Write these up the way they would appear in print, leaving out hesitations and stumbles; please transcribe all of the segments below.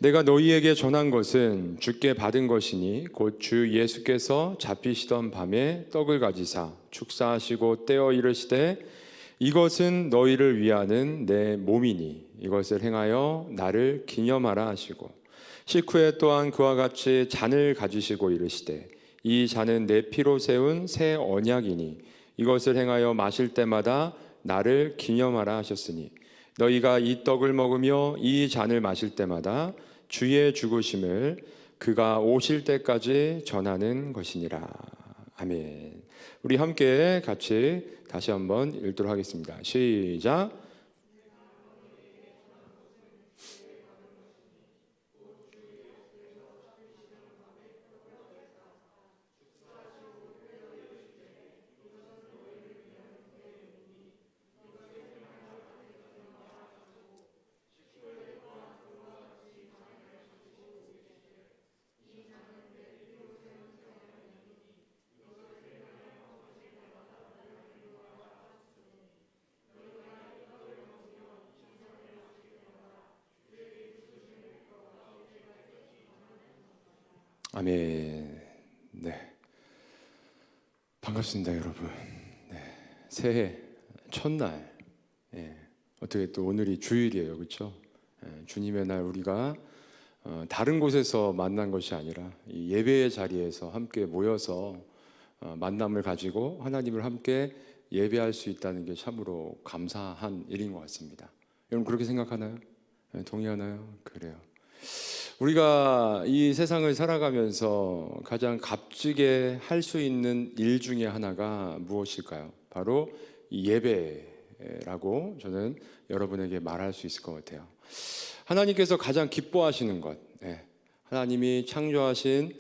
내가 너희에게 전한 것은 주께 받은 것이니 곧 주 예수께서 잡히시던 밤에 떡을 가지사 축사하시고 떼어 이르시되 이것은 너희를 위하는 내 몸이니 이것을 행하여 나를 기념하라 하시고 식후에 또한 그와 같이 잔을 가지시고 이르시되 이 잔은 내 피로 세운 새 언약이니 이것을 행하여 마실 때마다 나를 기념하라 하셨으니 너희가 이 떡을 먹으며 이 잔을 마실 때마다 주의 죽으심을 그가 오실 때까지 전하는 것이니라. 아멘. 우리 함께 같이 다시 한번 읽도록 하겠습니다. 시작. 아멘. 네, 반갑습니다, 여러분. 네, 새해 첫날. 어떻게 또 오늘이 주일이에요, 그렇죠? 주님의 날 우리가 다른 곳에서 만난 것이 아니라 이 예배의 자리에서 함께 모여서 만남을 가지고 하나님을 함께 예배할 수 있다는 게 참으로 감사한 일인 것 같습니다. 여러분 그렇게 생각하나요? 동의하나요? 그래요. 우리가 이 세상을 살아가면서 가장 값지게 할 수 있는 일 중에 하나가 무엇일까요? 바로 이 예배라고 저는 여러분에게 말할 수 있을 것 같아요. 하나님께서 가장 기뻐하시는 것, 하나님이 창조하신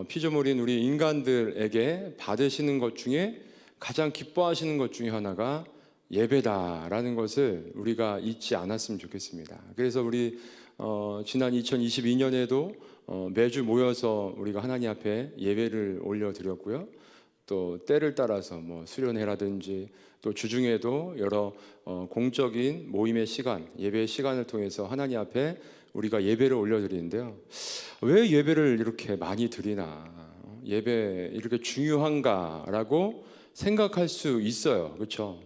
피조물인 우리 인간들에게 받으시는 것 중에 가장 기뻐하시는 것 중에 하나가 예배다라는 것을 우리가 잊지 않았으면 좋겠습니다. 그래서 우리 지난 2022년에도 매주 모여서 우리가 하나님 앞에 예배를 올려드렸고요. 또 때를 따라서 수련회라든지 또 주중에도 여러 공적인 모임의 시간, 예배의 시간을 통해서 하나님 앞에 우리가 예배를 올려드리는데요. 왜 예배를 이렇게 많이 드리나? 예배 이렇게 중요한가라고 생각할 수 있어요. 그렇죠?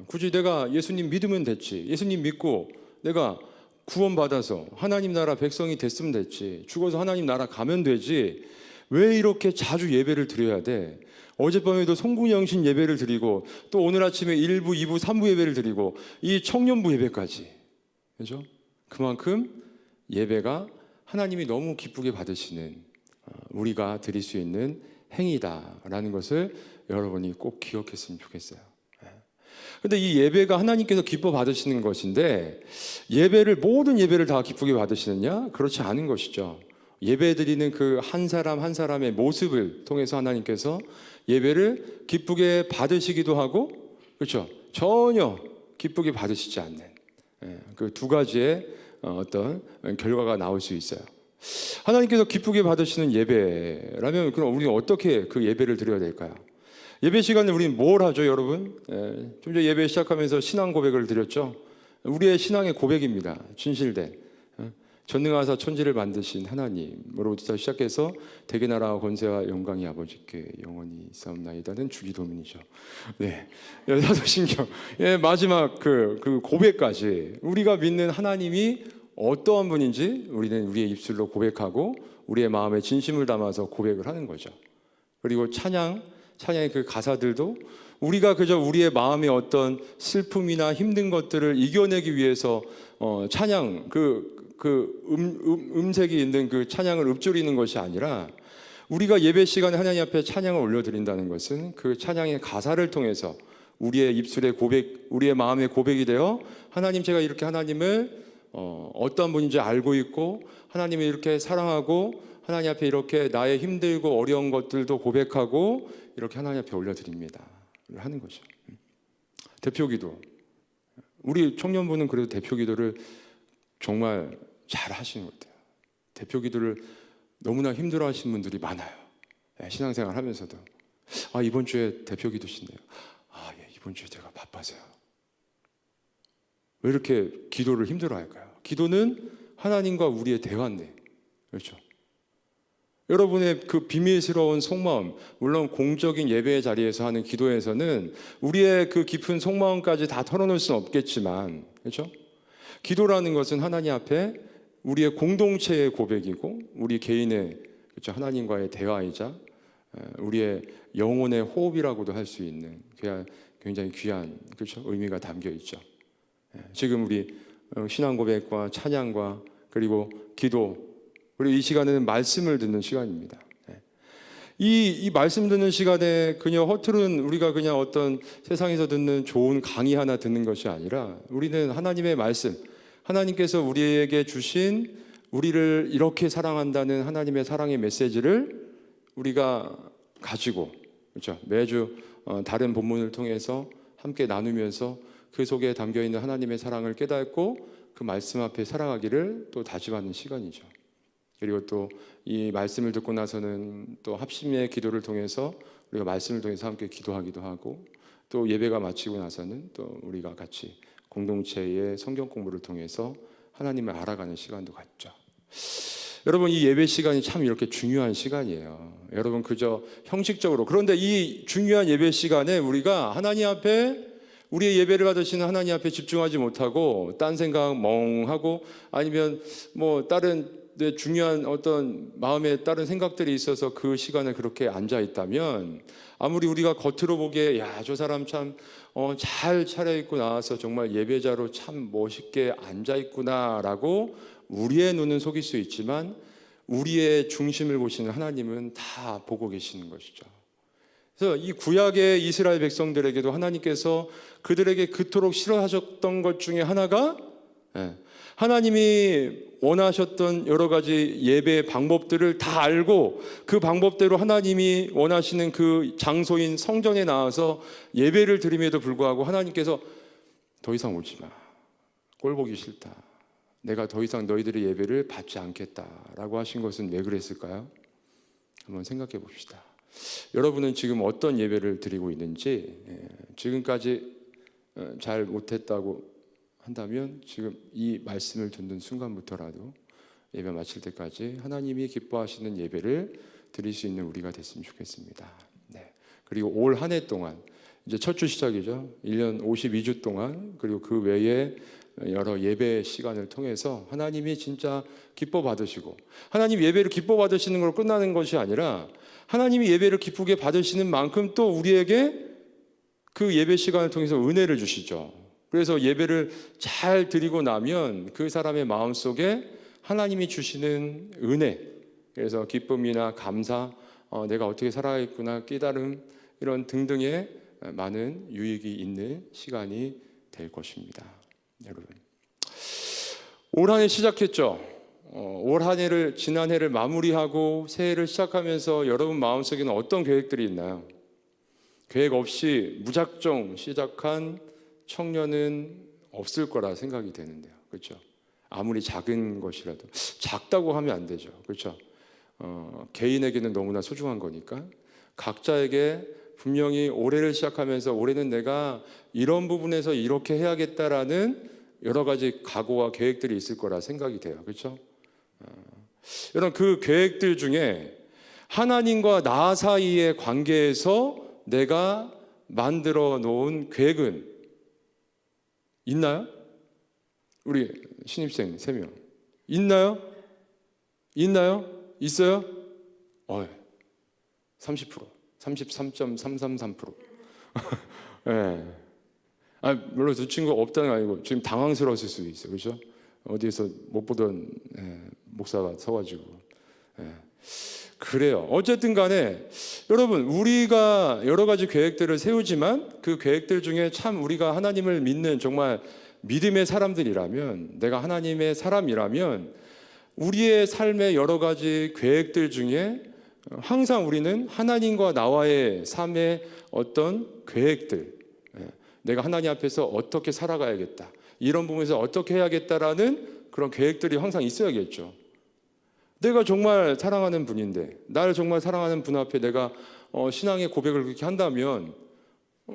굳이 내가 예수님 믿으면 됐지. 예수님 믿고 내가 구원받아서 하나님 나라 백성이 됐으면 됐지. 죽어서 하나님 나라 가면 되지. 왜 이렇게 자주 예배를 드려야 돼? 어젯밤에도 송구영신 예배를 드리고 또 오늘 아침에 1부, 2부, 3부 예배를 드리고 이 청년부 예배까지. 그죠? 그만큼 예배가 하나님이 너무 기쁘게 받으시는 우리가 드릴 수 있는 행위다라는 것을 여러분이 꼭 기억했으면 좋겠어요. 근데 이 예배가 하나님께서 기뻐 받으시는 것인데 모든 예배를 다 기쁘게 받으시느냐? 그렇지 않은 것이죠. 예배 드리는 그 한 사람 한 사람의 모습을 통해서 하나님께서 예배를 기쁘게 받으시기도 하고, 그렇죠? 전혀 기쁘게 받으시지 않는 그 두 가지의 어떤 결과가 나올 수 있어요. 하나님께서 기쁘게 받으시는 예배라면 그럼 우리는 어떻게 그 예배를 드려야 될까요? 예배 시간에 우리는 뭘 하죠, 여러분? 좀 전에 예배 시작하면서 신앙 고백을 드렸죠. 우리의 신앙의 고백입니다. 진실된 전능하사 천지를 만드신 하나님으로부터 시작해서 대개 나라와 권세와 영광이 아버지께 영원히 있사옵나이다는 주기도문이죠. 네, 사도신경 마지막 그 고백까지 우리가 믿는 하나님이 어떠한 분인지 우리는 우리의 입술로 고백하고 우리의 마음에 진심을 담아서 고백을 하는 거죠. 그리고 찬양의 그 가사들도 우리가 그저 우리의 마음의 어떤 슬픔이나 힘든 것들을 이겨내기 위해서 찬양 음색이 있는 그 찬양을 읊조리는 것이 아니라 우리가 예배 시간에 하나님 앞에 찬양을 올려드린다는 것은 그 찬양의 가사를 통해서 우리의 입술의 고백, 우리의 마음의 고백이 되어 하나님, 제가 이렇게 하나님을 어떤 분인지 알고 있고 하나님을 이렇게 사랑하고 하나님 앞에 이렇게 나의 힘들고 어려운 것들도 고백하고 이렇게 하나님 앞에 올려드립니다 하는 거죠. 대표기도, 우리 청년부는 그래도 대표기도를 정말 잘 하시는 것 같아요. 대표기도를 너무나 힘들어 하시는 분들이 많아요. 신앙생활 하면서도 이번 주에 대표기도신데요. 이번 주에 제가 바빠서요. 왜 이렇게 기도를 힘들어 할까요? 기도는 하나님과 우리의 대화인데, 그렇죠? 여러분의 그 비밀스러운 속마음, 물론 공적인 예배의 자리에서 하는 기도에서는 우리의 그 깊은 속마음까지 다 털어놓을 수는 없겠지만, 그렇죠? 기도라는 것은 하나님 앞에 우리의 공동체의 고백이고, 우리 개인의, 그렇죠? 하나님과의 대화이자 우리의 영혼의 호흡이라고도 할 수 있는 굉장히 귀한, 그렇죠? 의미가 담겨 있죠. 지금 우리 신앙 고백과 찬양과 그리고 기도, 그리고 이 시간에는 말씀을 듣는 시간입니다. 이 말씀 듣는 시간에 그냥 허투른 우리가 그냥 어떤 세상에서 듣는 좋은 강의 하나 듣는 것이 아니라 우리는 하나님의 말씀, 하나님께서 우리에게 주신 우리를 이렇게 사랑한다는 하나님의 사랑의 메시지를 우리가 가지고, 그렇죠? 매주 다른 본문을 통해서 함께 나누면서 그 속에 담겨 있는 하나님의 사랑을 깨닫고 그 말씀 앞에 살아가기를 또 다짐하는 시간이죠. 그리고 또 이 말씀을 듣고 나서는 또 합심의 기도를 통해서 우리가 말씀을 통해서 함께 기도하기도 하고, 또 예배가 마치고 나서는 또 우리가 같이 공동체의 성경 공부를 통해서 하나님을 알아가는 시간도 갖죠. 여러분, 이 예배 시간이 참 이렇게 중요한 시간이에요. 여러분, 그저 형식적으로, 그런데 이 중요한 예배 시간에 우리가 하나님 앞에, 우리의 예배를 받으시는 하나님 앞에 집중하지 못하고 딴 생각 멍하고, 아니면 뭐 다른 중요한 어떤 마음에 다른 생각들이 있어서 그 시간에 그렇게 앉아 있다면, 아무리 우리가 겉으로 보기에 야, 저 사람 참 잘 차려입고 나와서 정말 예배자로 참 멋있게 앉아 있구나라고 우리의 눈은 속일 수 있지만, 우리의 중심을 보시는 하나님은 다 보고 계시는 것이죠. 그래서 이 구약의 이스라엘 백성들에게도 하나님께서 그들에게 그토록 싫어하셨던 것 중에 하나가, 하나님이 원하셨던 여러 가지 예배의 방법들을 다 알고 그 방법대로 하나님이 원하시는 그 장소인 성전에 나와서 예배를 드림에도 불구하고 하나님께서 더 이상 오지 마, 꼴 보기 싫다, 내가 더 이상 너희들의 예배를 받지 않겠다라고 하신 것은 왜 그랬을까요? 한번 생각해 봅시다. 여러분은 지금 어떤 예배를 드리고 있는지, 지금까지 잘 못했다고 한다면 지금 이 말씀을 듣는 순간부터라도 예배 마칠 때까지 하나님이 기뻐하시는 예배를 드릴 수 있는 우리가 됐으면 좋겠습니다. 그리고 올 한 해 동안, 이제 첫 주 시작이죠. 1년 52주 동안, 그리고 그 외에 여러 예배 시간을 통해서 하나님이 진짜 기뻐 받으시고, 하나님 예배를 기뻐 받으시는 걸로 끝나는 것이 아니라 하나님이 예배를 기쁘게 받으시는 만큼 또 우리에게 그 예배 시간을 통해서 은혜를 주시죠. 그래서 예배를 잘 드리고 나면 그 사람의 마음속에 하나님이 주시는 은혜, 그래서 기쁨이나 감사, 내가 어떻게 살아가겠구나, 깨달음, 이런 등등의 많은 유익이 있는 시간이 될 것입니다. 여러분, 올 한 해 시작했죠. 올 한 해를, 지난 해를 마무리하고 새해를 시작하면서 여러분 마음속에는 어떤 계획들이 있나요? 계획 없이 무작정 시작한 청년은 없을 거라 생각이 되는데요. 그렇죠? 아무리 작은 것이라도, 작다고 하면 안 되죠. 그렇죠? 개인에게는 너무나 소중한 거니까 각자에게 분명히 올해를 시작하면서 올해는 내가 이런 부분에서 이렇게 해야겠다라는 여러 가지 각오와 계획들이 있을 거라 생각이 돼요. 그렇죠? 여러분, 그 계획들 중에 하나님과 나 사이의 관계에서 내가 만들어 놓은 계획은 있나요? 우리 신입생 3명 있나요? 있나요? 있어요? 30%, 33.333%. 네. 물론 저 친구가 없다는 거 아니고 지금 당황스러웠을 수도 있어요. 그렇죠? 어디에서 못 보던 목사가 서가지고. 그래요. 어쨌든 간에 여러분, 우리가 여러 가지 계획들을 세우지만 그 계획들 중에 참 우리가 하나님을 믿는 정말 믿음의 사람들이라면, 내가 하나님의 사람이라면 우리의 삶의 여러 가지 계획들 중에 항상 우리는 하나님과 나와의 삶의 어떤 계획들, 내가 하나님 앞에서 어떻게 살아가야겠다, 이런 부분에서 어떻게 해야겠다라는 그런 계획들이 항상 있어야겠죠. 내가 정말 사랑하는 분인데, 나를 정말 사랑하는 분 앞에 내가 신앙의 고백을 그렇게 한다면,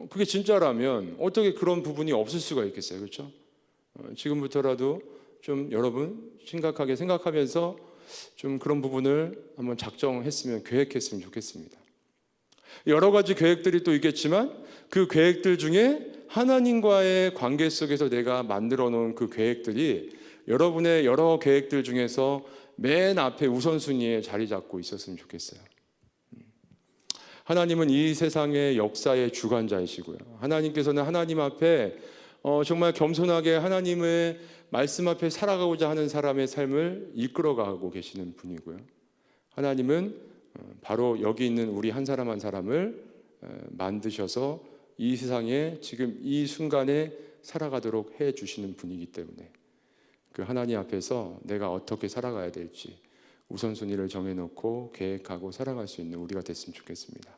그게 진짜라면 어떻게 그런 부분이 없을 수가 있겠어요. 그렇죠? 지금부터라도 좀 여러분 심각하게 생각하면서 좀 그런 부분을 한번 작정했으면, 계획했으면 좋겠습니다. 여러 가지 계획들이 또 있겠지만 그 계획들 중에 하나님과의 관계 속에서 내가 만들어 놓은 그 계획들이 여러분의 여러 계획들 중에서 맨 앞에 우선순위에 자리 잡고 있었으면 좋겠어요. 하나님은 이 세상의 역사의 주관자이시고요. 하나님께서는 하나님 앞에 정말 겸손하게 하나님의 말씀 앞에 살아가고자 하는 사람의 삶을 이끌어가고 계시는 분이고요. 하나님은 바로 여기 있는 우리 한 사람 한 사람을 만드셔서 이 세상에 지금 이 순간에 살아가도록 해 주시는 분이기 때문에 그 하나님 앞에서 내가 어떻게 살아가야 될지 우선순위를 정해놓고 계획하고 살아갈 수 있는 우리가 됐으면 좋겠습니다.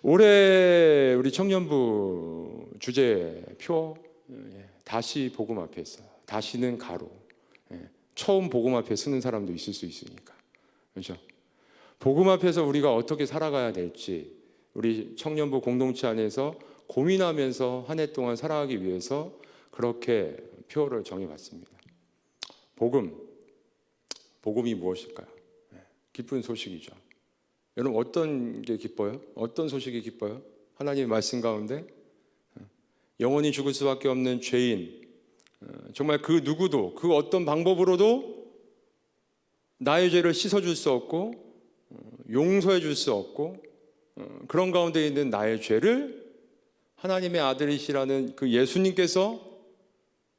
올해 우리 청년부 주제표 다시 복음 앞에서, 다시는 가로, 처음 복음 앞에 쓰는 사람도 있을 수 있으니까, 그렇죠? 복음 앞에서 우리가 어떻게 살아가야 될지 우리 청년부 공동체 안에서 고민하면서 한 해 동안 살아가기 위해서 그렇게 표를 정해봤습니다. 복음이 무엇일까요? 기쁜 소식이죠. 여러분 어떤 게 기뻐요? 어떤 소식이 기뻐요? 하나님의 말씀 가운데 영원히 죽을 수밖에 없는 죄인, 정말 그 누구도 그 어떤 방법으로도 나의 죄를 씻어줄 수 없고 용서해 줄 수 없고 그런 가운데 있는 나의 죄를 하나님의 아들이시라는 그 예수님께서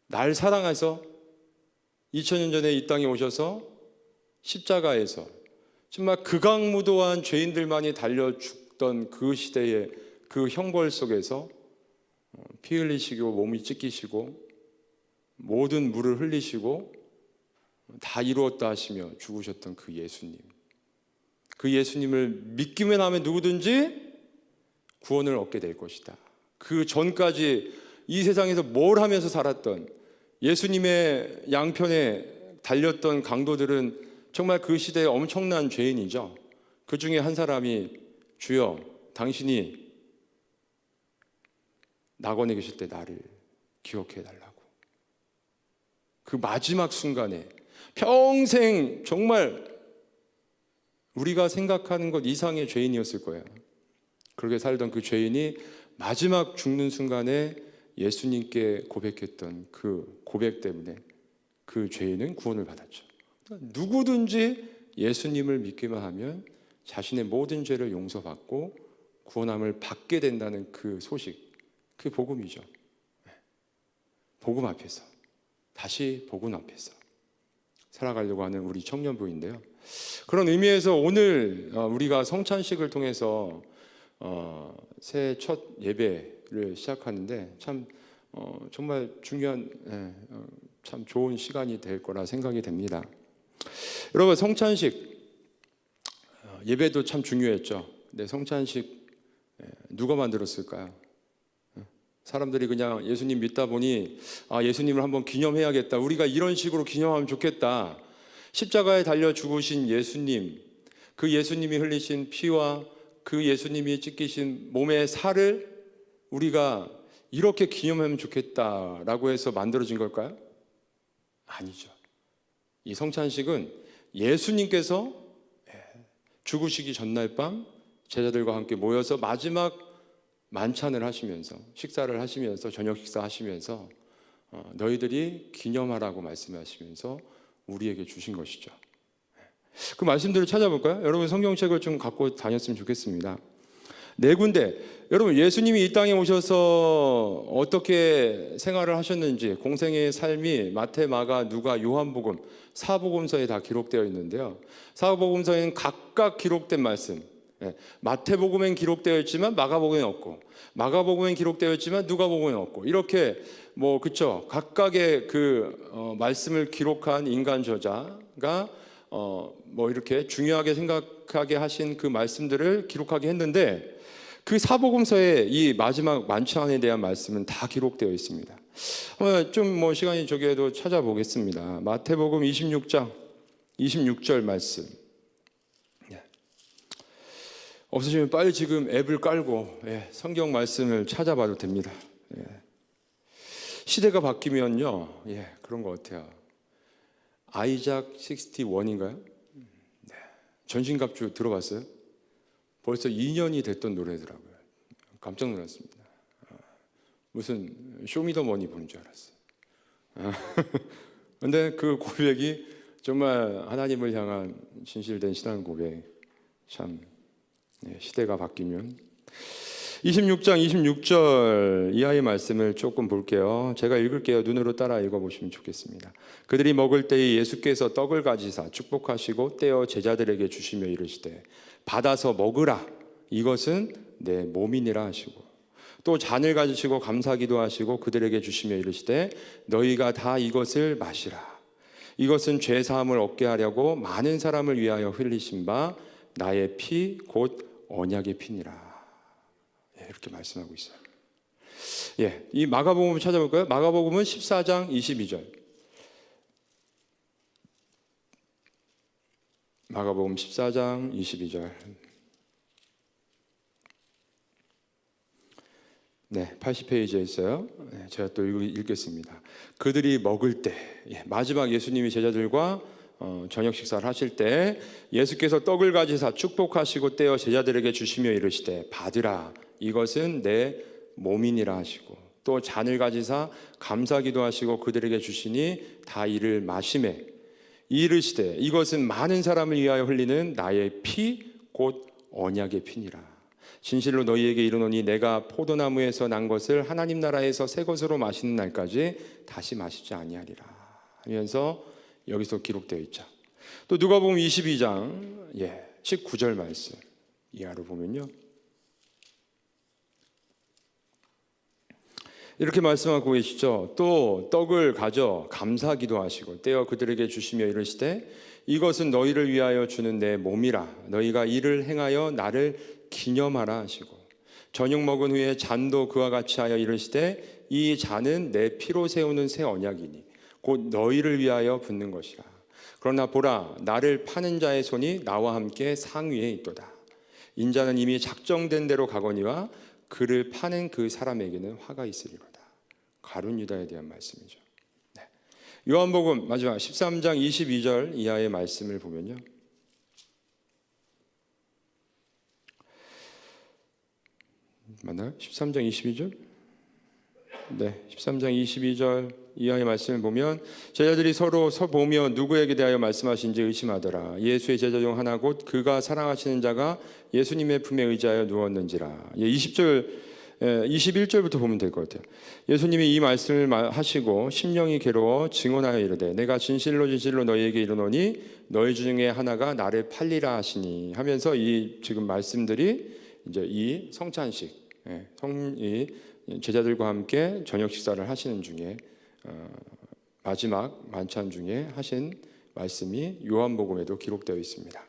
날 사랑해서 2000년 전에 이 땅에 오셔서 십자가에서 정말 극악무도한 죄인들만이 달려 죽던 그 시대의 그 형벌 속에서 피 흘리시고 몸이 찢기시고 모든 물을 흘리시고 다 이루었다 하시며 죽으셨던 그 예수님, 그 예수님을 믿기만 하면 누구든지 구원을 얻게 될 것이다. 그 전까지 이 세상에서 뭘 하면서 살았던 예수님의 양편에 달렸던 강도들은 정말 그 시대의 엄청난 죄인이죠. 그 중에 한 사람이 주여 당신이 낙원에 계실 때 나를 기억해 달라고. 그 마지막 순간에 평생 정말 우리가 생각하는 것 이상의 죄인이었을 거예요. 그렇게 살던 그 죄인이 마지막 죽는 순간에 예수님께 고백했던 그 고백 때문에 그 죄인은 구원을 받았죠. 누구든지 예수님을 믿기만 하면 자신의 모든 죄를 용서받고 구원함을 받게 된다는 그 소식, 그 복음이죠. 복음 앞에서, 다시 복음 앞에서 살아가려고 하는 우리 청년부인데요. 그런 의미에서 오늘 우리가 성찬식을 통해서 새해 첫 예배를 시작하는데 참 정말 중요한, 참 좋은 시간이 될 거라 생각이 됩니다. 여러분 성찬식 예배도 참 중요했죠. 근데 성찬식 누가 만들었을까요? 사람들이 그냥 예수님 믿다 보니 예수님을 한번 기념해야겠다, 우리가 이런 식으로 기념하면 좋겠다. 십자가에 달려 죽으신 예수님, 그 예수님이 흘리신 피와 그 예수님이 찢기신 몸의 살을 우리가 이렇게 기념하면 좋겠다라고 해서 만들어진 걸까요? 아니죠. 이 성찬식은 예수님께서 죽으시기 전날 밤 제자들과 함께 모여서 마지막 만찬을 하시면서, 식사를 하시면서, 저녁 식사하시면서 너희들이 기념하라고 말씀하시면서 우리에게 주신 것이죠. 그 말씀들을 찾아볼까요? 여러분 성경책을 좀 갖고 다녔으면 좋겠습니다. 네 군데, 여러분 예수님이 이 땅에 오셔서 어떻게 생활을 하셨는지 공생의 삶이 마태, 마가, 누가, 요한복음, 사복음서에 다 기록되어 있는데요. 사복음서에는 각각 기록된 말씀, 마태복음엔 기록되어 있지만 마가복음엔 없고, 마가복음엔 기록되어 있지만 누가복음엔 없고, 이렇게 그쵸, 각각의 그 말씀을 기록한 인간 저자가 이렇게 중요하게 생각하게 하신 그 말씀들을 기록하게 했는데, 그 사복음서에 이 마지막 만찬에 대한 말씀은 다 기록되어 있습니다. 좀 시간이 저기에도 찾아보겠습니다. 마태복음 26장 26절 말씀. 없으시면 빨리 지금 앱을 깔고 성경 말씀을 찾아봐도 됩니다. 시대가 바뀌면요, 그런 것 같아요. 아이작 61인가요? 네. 전신갑주 들어봤어요? 벌써 2년이 됐던 노래더라고요. 깜짝 놀랐습니다. 무슨 쇼미더머니 보는 줄 알았어요. 근데 그 고백이 정말 하나님을 향한 진실된 신앙 고백. 참 시대가 바뀌면 26장 26절 이하의 말씀을 조금 볼게요. 제가 읽을게요. 눈으로 따라 읽어보시면 좋겠습니다. 그들이 먹을 때에 예수께서 떡을 가지사 축복하시고 떼어 제자들에게 주시며 이르시되 받아서 먹으라 이것은 내 몸이니라 하시고 또 잔을 가지시고 감사기도 하시고 그들에게 주시며 이르시되 너희가 다 이것을 마시라 이것은 죄 사함을 얻게 하려고 많은 사람을 위하여 흘리신 바 나의 피 곧 언약의 피니라. 이렇게 말씀하고 있어요. 이 마가복음 찾아볼까요? 마가복음은 14장 22절. 마가복음 14장 22절. 네, 80페이지에 있어요. 제가 또 읽겠습니다. 그들이 먹을 때, 마지막 예수님이 제자들과 저녁 식사를 하실 때 예수께서 떡을 가지사 축복하시고 떼어 제자들에게 주시며 이르시되 받으라 이것은 내 몸이니라 하시고 또 잔을 가지사 감사기도 하시고 그들에게 주시니 다 이를 마시매 이르시되 이것은 많은 사람을 위하여 흘리는 나의 피 곧 언약의 피니라. 진실로 너희에게 이르노니 내가 포도나무에서 난 것을 하나님 나라에서 새 것으로 마시는 날까지 다시 마시지 아니하리라 하면서 여기서 기록되어 있죠. 또 누가복음 22장 19절 말씀 이하로 보면요. 이렇게 말씀하고 계시죠. 또 떡을 가져 감사기도 하시고 떼어 그들에게 주시며 이르시되 이것은 너희를 위하여 주는 내 몸이라 너희가 이를 행하여 나를 기념하라 하시고 저녁 먹은 후에 잔도 그와 같이 하여 이르시되 이 잔은 내 피로 세우는 새 언약이니 곧 너희를 위하여 붓는 것이라. 그러나 보라 나를 파는 자의 손이 나와 함께 상위에 있도다. 인자는 이미 작정된 대로 가거니와 그를 파는 그 사람에게는 화가 있으리로다. 가룟 유다에 대한 말씀이죠. 요한복음 마지막 13장 22절 이하의 말씀을 보면요. 맞나요? 13장 22절? 네, 13장 22절 이하의 말씀을 보면 제자들이 서로 보며 누구에게 대하여 말씀하신지 의심하더라. 예수의 제자 중 하나 곧 그가 사랑하시는 자가 예수님의 품에 의지하여 누웠는지라. 21절부터 보면 될 것 같아요. 예수님이 이 말씀을 하시고 심령이 괴로워 증언하여 이르되 내가 진실로 진실로 너희에게 이르노니 너희 중에 하나가 나를 팔리라 하시니 하면서 이 지금 말씀들이 이제 이 성찬식 이 제자들과 함께 저녁 식사를 하시는 중에 마지막 만찬 중에 하신 말씀이 요한복음에도 기록되어 있습니다.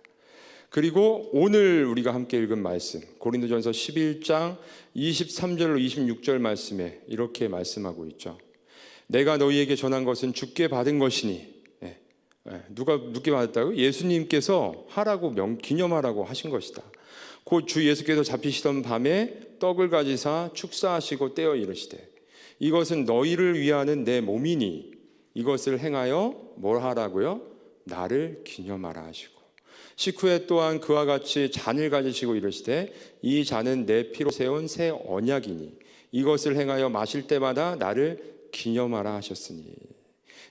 그리고 오늘 우리가 함께 읽은 말씀 고린도전서 11장 23절로 26절 말씀에 이렇게 말씀하고 있죠. 내가 너희에게 전한 것은 주께 받은 것이니 누가 누게 받았다고? 예수님께서 하라고 기념하라고 하신 것이다. 곧 주 예수께서 잡히시던 밤에 떡을 가지사 축사하시고 떼어 이르시되 이것은 너희를 위하는 내 몸이니 이것을 행하여 뭘 하라고요? 나를 기념하라 하시고 식후에 또한 그와 같이 잔을 가지시고 이르시되 이 잔은 내 피로 세운 새 언약이니 이것을 행하여 마실 때마다 나를 기념하라 하셨으니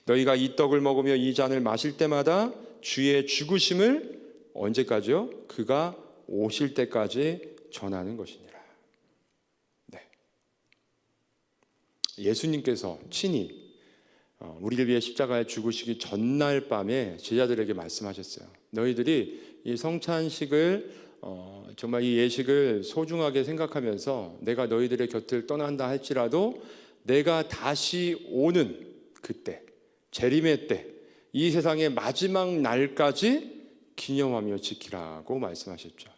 너희가 이 떡을 먹으며 이 잔을 마실 때마다 주의 죽으심을 언제까지요? 그가 오실 때까지 전하는 것이니라. 예수님께서 친히 우리를 위해 십자가에 죽으시기 전날 밤에 제자들에게 말씀하셨어요. 너희들이 이 성찬식을 정말 이 예식을 소중하게 생각하면서 내가 너희들의 곁을 떠난다 할지라도 내가 다시 오는 그때 재림의 때 이 세상의 마지막 날까지 기념하며 지키라고 말씀하셨죠.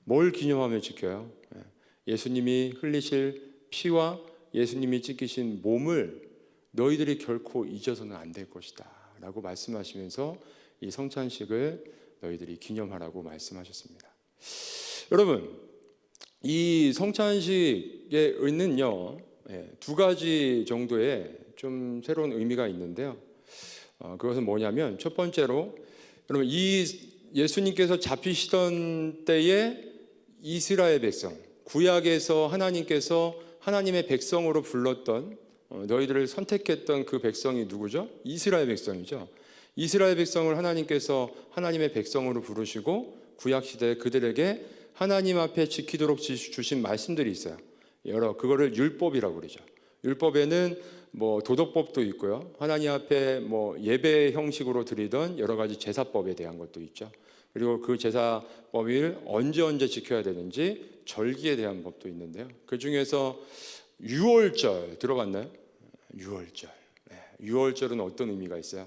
뭘 기념하며 지켜요? 예수님이 흘리실 피와 예수님이 찢기신 몸을 너희들이 결코 잊어서는 안 될 것이다 라고 말씀하시면서 이 성찬식을 너희들이 기념하라고 말씀하셨습니다. 여러분, 이 성찬식에는요 두 가지 정도의 좀 새로운 의미가 있는데요. 그것은 뭐냐면 첫 번째로 여러분 이 예수님께서 잡히시던 때에 이스라엘 백성, 구약에서 하나님께서 하나님의 백성으로 불렀던 너희들을 선택했던 그 백성이 누구죠? 이스라엘 백성이죠. 이스라엘 백성을 하나님께서 하나님의 백성으로 부르시고 구약 시대에 그들에게 하나님 앞에 지키도록 주신 말씀들이 있어요. 그거를 율법이라고 그러죠. 율법에는 뭐 도덕법도 있고요. 하나님 앞에 뭐 예배 형식으로 드리던 여러 가지 제사법에 대한 것도 있죠. 그리고 그 제사법을 언제 지켜야 되는지 절기에 대한 법도 있는데요. 그 중에서 유월절 들어봤나요? 유월절. 유월절은 어떤 의미가 있어요?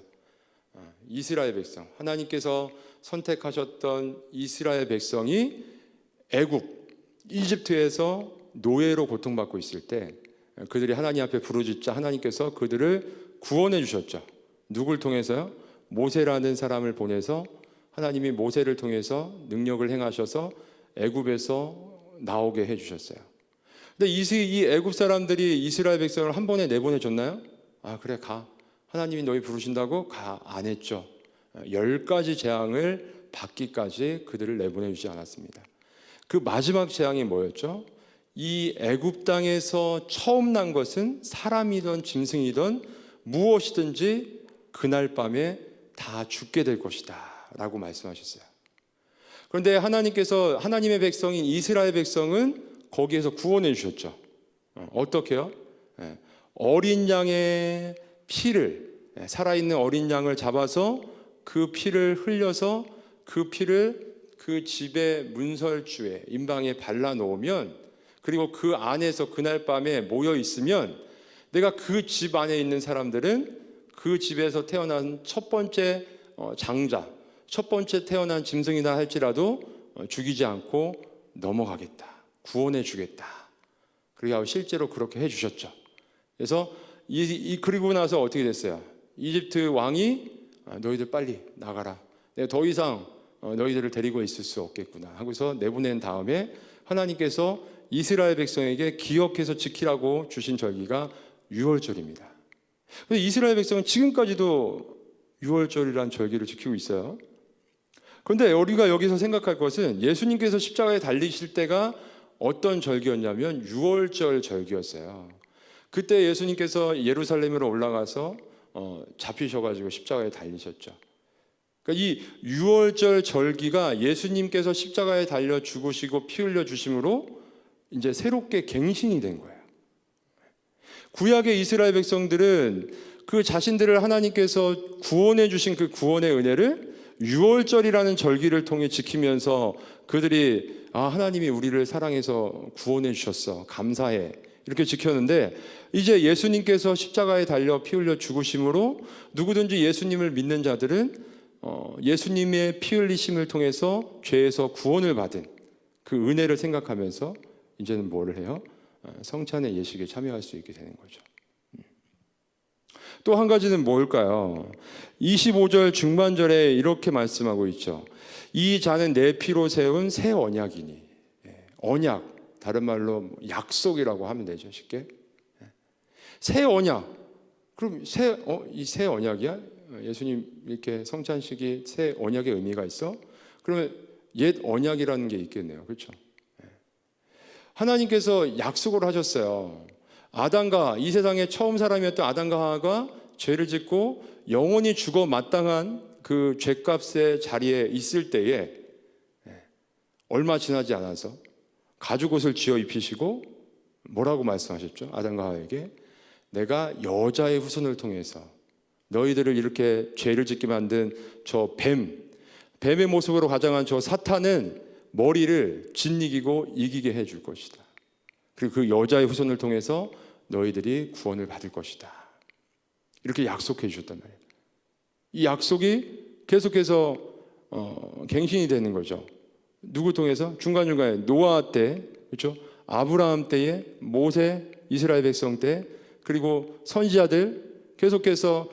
이스라엘 백성, 하나님께서 선택하셨던 이스라엘 백성이 애굽, 이집트에서 노예로 고통받고 있을 때 그들이 하나님 앞에 부르짖자 하나님께서 그들을 구원해 주셨죠. 누굴 통해서요? 모세라는 사람을 보내서 하나님이 모세를 통해서 능력을 행하셔서 애굽에서 나오게 해주셨어요. 근데 이 애굽 사람들이 이스라엘 백성을 한 번에 내보내 줬나요? 그래 가. 하나님이 너희 부르신다고 가. 안 했죠. 10가지 재앙을 받기까지 그들을 내보내 주지 않았습니다. 그 마지막 재앙이 뭐였죠? 이 애굽 땅에서 처음 난 것은 사람이든 짐승이든 무엇이든지 그날 밤에 다 죽게 될 것이다 라고 말씀하셨어요. 그런데 하나님께서 하나님의 백성인 이스라엘 백성은 거기에서 구원해 주셨죠. 어떻게요? 어린 양의 피를, 살아있는 어린 양을 잡아서 그 피를 흘려서 그 피를 그 집의 문설주에 임방에 발라 놓으면, 그리고 그 안에서 그날 밤에 모여 있으면 내가 그 집 안에 있는 사람들은 그 집에서 태어난 첫 번째 장자, 첫 번째 태어난 짐승이다 할지라도 죽이지 않고 넘어가겠다, 구원해 주겠다. 그리고 실제로 그렇게 해 주셨죠. 그래서 그리고 나서 어떻게 됐어요? 이집트 왕이 너희들 빨리 나가라, 내가 더 이상 너희들을 데리고 있을 수 없겠구나 하고서 내보낸 다음에 하나님께서 이스라엘 백성에게 기억해서 지키라고 주신 절기가 유월절입니다. 이스라엘 백성은 지금까지도 유월절이라는 절기를 지키고 있어요. 그런데 우리가 여기서 생각할 것은 예수님께서 십자가에 달리실 때가 어떤 절기였냐면 유월절 절기였어요. 그때 예수님께서 예루살렘으로 올라가서 잡히셔가지고 십자가에 달리셨죠. 그러니까 이 유월절 절기가 예수님께서 십자가에 달려 죽으시고 피 흘려 주심으로 이제 새롭게 갱신이 된 거예요. 구약의 이스라엘 백성들은 그 자신들을 하나님께서 구원해 주신 그 구원의 은혜를 유월절이라는 절기를 통해 지키면서 그들이 하나님이 우리를 사랑해서 구원해 주셨어, 감사해, 이렇게 지켰는데 이제 예수님께서 십자가에 달려 피 흘려 죽으심으로 누구든지 예수님을 믿는 자들은 예수님의 피 흘리심을 통해서 죄에서 구원을 받은 그 은혜를 생각하면서 이제는 뭐를 해요? 성찬의 예식에 참여할 수 있게 되는 거죠. 또 한 가지는 뭘까요? 25절 중반절에 이렇게 말씀하고 있죠. 이 잔은 내 피로 세운 새 언약이니. 언약, 다른 말로 약속이라고 하면 되죠, 쉽게. 새 언약. 그럼 이 새 언약이야? 예수님 이렇게 성찬식이 새 언약의 의미가 있어? 그러면 옛 언약이라는 게 있겠네요, 그렇죠? 하나님께서 약속을 하셨어요. 아담과 이 세상에 처음 사람이었던 아담과 하와가 죄를 짓고 영원히 죽어 마땅한 그 죄값의 자리에 있을 때에 얼마 지나지 않아서 가죽옷을 지어 입히시고 뭐라고 말씀하셨죠? 아담과 하와에게 내가 여자의 후손을 통해서 너희들을 이렇게 죄를 짓게 만든 저 뱀의 모습으로 가장한 저 사탄은 머리를 짓이기고 이기게 해줄 것이다. 그리고 그 여자의 후손을 통해서 너희들이 구원을 받을 것이다. 이렇게 약속해 주셨단 말이에요. 이 약속이 계속해서 갱신이 되는 거죠. 누구 통해서? 중간중간에 노아 때, 그렇죠? 아브라함 때에, 모세, 이스라엘 백성 때, 그리고 선지자들 계속해서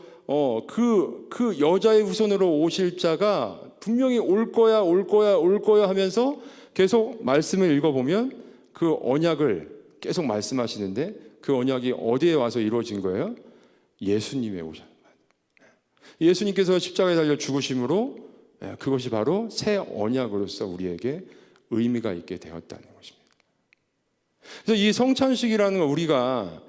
그 여자의 후손으로 오실 자가 분명히 올 거야 하면서 계속 말씀을 읽어보면 그 언약을 계속 말씀하시는데 그 언약이 어디에 와서 이루어진 거예요? 예수님에 오셨어요. 예수님께서 십자가에 달려 죽으심으로 그것이 바로 새 언약으로서 우리에게 의미가 있게 되었다는 것입니다. 그래서 이 성찬식이라는 걸 우리가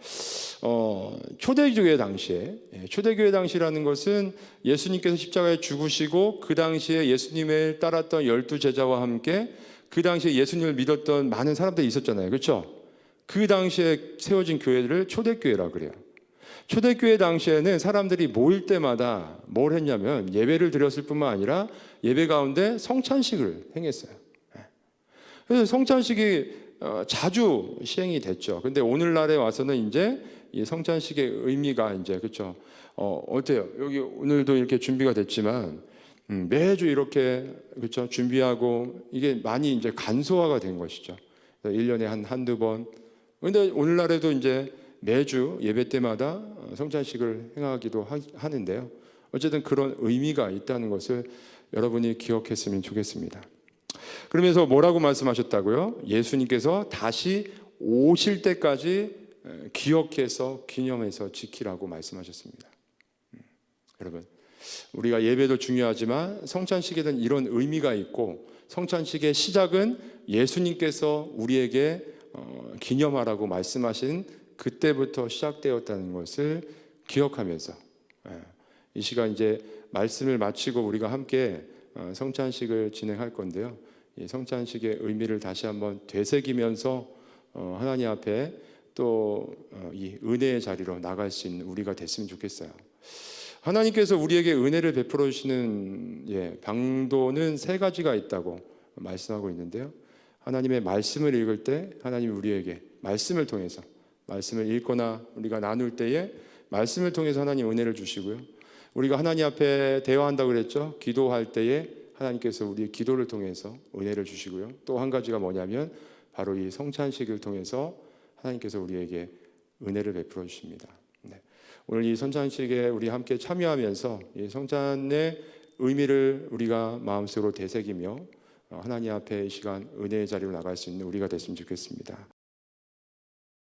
초대교회 당시라는 것은 예수님께서 십자가에 죽으시고 그 당시에 예수님을 따랐던 12제자와 함께 그 당시에 예수님을 믿었던 많은 사람들이 있었잖아요. 그렇죠? 그 당시에 세워진 교회를 초대교회라고 그래요. 초대교회 당시에는 사람들이 모일 때마다 뭘 했냐면 예배를 드렸을 뿐만 아니라 예배 가운데 성찬식을 행했어요. 그래서 성찬식이 자주 시행이 됐죠. 근데 오늘날에 와서는 이제 이 성찬식의 의미가 이제 그렇죠. 어때요? 여기 오늘도 이렇게 준비가 됐지만 매주 이렇게 그렇죠. 준비하고 이게 많이 이제 간소화가 된 것이죠. 1년에 한두 번. 근데 오늘날에도 이제 매주 예배 때마다 성찬식을 행하기도 하는데요. 어쨌든 그런 의미가 있다는 것을 여러분이 기억했으면 좋겠습니다. 그러면서 뭐라고 말씀하셨다고요? 예수님께서 다시 오실 때까지 기억해서 기념해서 지키라고 말씀하셨습니다. 여러분, 우리가 예배도 중요하지만 성찬식에는 이런 의미가 있고 성찬식의 시작은 예수님께서 우리에게 기념하라고 말씀하신 그때부터 시작되었다는 것을 기억하면서 이 시간 이제 말씀을 마치고 우리가 함께 성찬식을 진행할 건데요. 이 성찬식의 의미를 다시 한번 되새기면서 하나님 앞에 또 이 은혜의 자리로 나갈 수 있는 우리가 됐으면 좋겠어요. 하나님께서 우리에게 은혜를 베풀어 주시는 방도는 세 가지가 있다고 말씀하고 있는데요. 하나님의 말씀을 읽을 때 하나님이 우리에게 말씀을 통해서 말씀을 읽거나 우리가 나눌 때에 말씀을 통해서 하나님 은혜를 주시고요. 우리가 하나님 앞에 대화한다고 그랬죠. 기도할 때에 하나님께서 우리의 기도를 통해서 은혜를 주시고요. 또 한 가지가 뭐냐면 바로 이 성찬식을 통해서 하나님께서 우리에게 은혜를 베풀어 주십니다. 오늘 이 성찬식에 우리 함께 참여하면서 이 성찬의 의미를 우리가 마음속으로 되새기며 하나님 앞에 이 시간 은혜의 자리로 나갈 수 있는 우리가 됐으면 좋겠습니다.